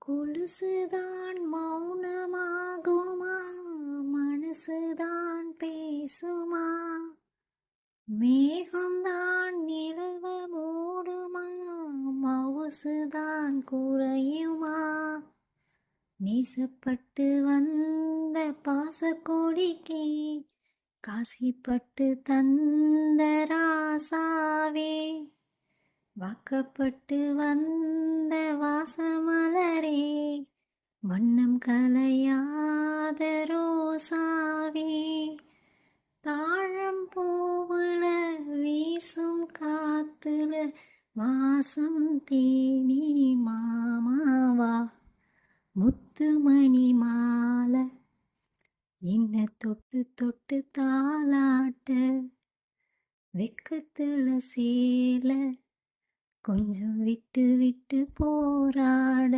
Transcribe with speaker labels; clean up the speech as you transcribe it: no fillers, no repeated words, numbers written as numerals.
Speaker 1: கொலுசுதான் மௌனமாகுமா, மனசுதான் பேசுமா, மேகம்தான் நிழல்வ மூடுமா, மவுசுதான் குறையுமா, நேசப்பட்டு வந்த பாசக்கொடிக்கு காசிப்பட்டு தந்த ராசாவே, வாக்கப்பட்டு வந்த வாசமலரே, வண்ணம் கலையாத ரோசாவே, தாழம் பூவுல வீசும் காத்துல வாசம் தேனி மாமாவா, முத்துமணி மாலை என்ன தொட்டு தொட்டு தாளாட்ட, வெக்கத்துல சேல கொஞ்சம் விட்டு விட்டு போராட.